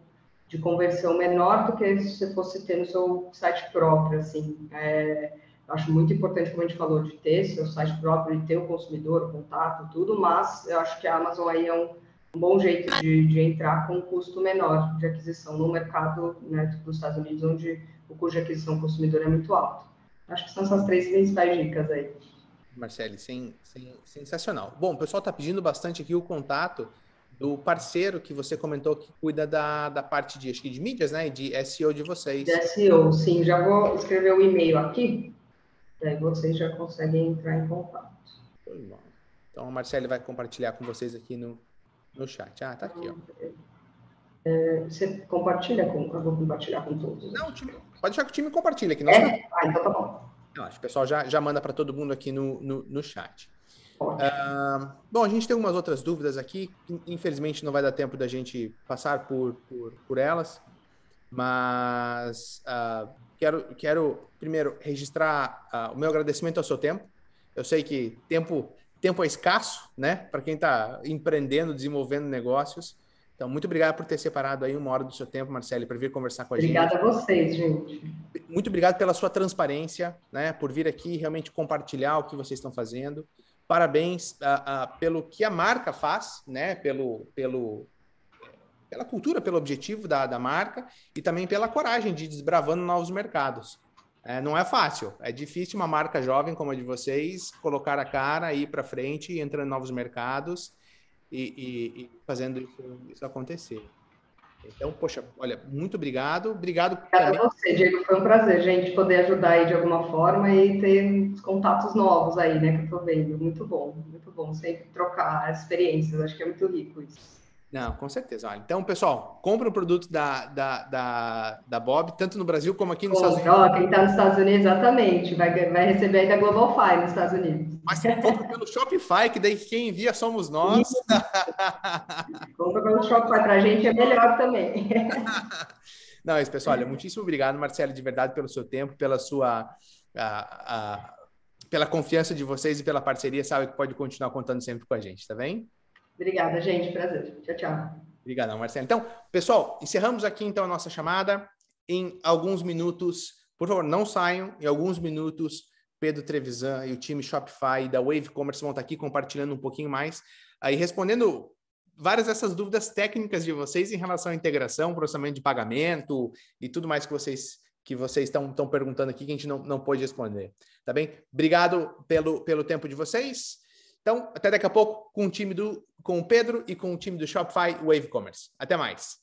de conversão menor do que se você fosse ter no seu site próprio, assim. Eu acho muito importante, como a gente falou, de ter seu site próprio, de ter o consumidor, o contato, tudo, mas eu acho que a Amazon aí é um bom jeito de entrar com um custo menor de aquisição no mercado, né, dos Estados Unidos, onde o custo de aquisição do consumidor é muito alto. Acho que são essas 3 principais dicas aí. Marcele, sensacional. Bom, o pessoal está pedindo bastante aqui o contato do parceiro que você comentou que cuida da parte de, acho que de mídias, né? E de SEO de vocês. De SEO, sim. Já vou escrever o e-mail aqui, daí vocês já conseguem entrar em contato. Então, a Marcele vai compartilhar com vocês aqui no chat. Ah, tá aqui, ó. Você compartilha eu vou compartilhar com todos. Não, pode deixar que o time compartilha aqui. Então tá bom. Acho que o pessoal já manda para todo mundo aqui no chat. Bom, a gente tem algumas outras dúvidas aqui. Infelizmente, não vai dar tempo da gente passar por elas. Mas quero primeiro registrar o meu agradecimento ao seu tempo. Eu sei que tempo é escasso, né? Para quem está empreendendo, desenvolvendo negócios. Então, muito obrigado por ter separado aí 1 hora do seu tempo, Marcele, para vir conversar com a gente. Obrigada a vocês, gente. Muito obrigado pela sua transparência, né? Por vir aqui realmente compartilhar o que vocês estão fazendo. Parabéns pelo que a marca faz, né? Pela cultura, pelo objetivo da marca e também pela coragem de ir desbravando novos mercados. Não é fácil, é difícil uma marca jovem como a de vocês colocar a cara, ir para frente e entrar em novos mercados e fazendo isso acontecer. Então, poxa, olha, muito obrigado. Obrigado também. A você, Diego. Foi um prazer, gente, poder ajudar aí de alguma forma e ter contatos novos aí, né, que eu tô vendo. Muito bom sempre trocar experiências. Acho que é muito rico isso. Não, com certeza. Olha, então, pessoal, compra o produto da Bob, tanto no Brasil como aqui nos Estados Unidos. Quem está nos Estados Unidos, exatamente, vai receber aí da Global Fi nos Estados Unidos. Mas compra pelo Shopify, que daí quem envia somos nós. Compra pelo Shopify, para a gente é melhor também. Não, isso, pessoal, olha, muitíssimo obrigado, Marcelo, de verdade, pelo seu tempo, pela sua... pela confiança de vocês e pela parceria, sabe que pode continuar contando sempre com a gente, tá bem? Obrigada, gente. Prazer. Tchau, tchau. Obrigadão, Marcelo. Então, pessoal, encerramos aqui então a nossa chamada. Em alguns minutos, por favor, não saiam. Em alguns minutos, Pedro Trevisan e o time Shopify da Wave Commerce vão estar aqui compartilhando um pouquinho mais, aí respondendo várias dessas dúvidas técnicas de vocês em relação à integração, processamento de pagamento e tudo mais que vocês estão perguntando aqui que a gente não pôde responder. Tá bem? Obrigado pelo tempo de vocês. Então, até daqui a pouco com o Pedro e com o time do Shopify Wave Commerce. Até mais.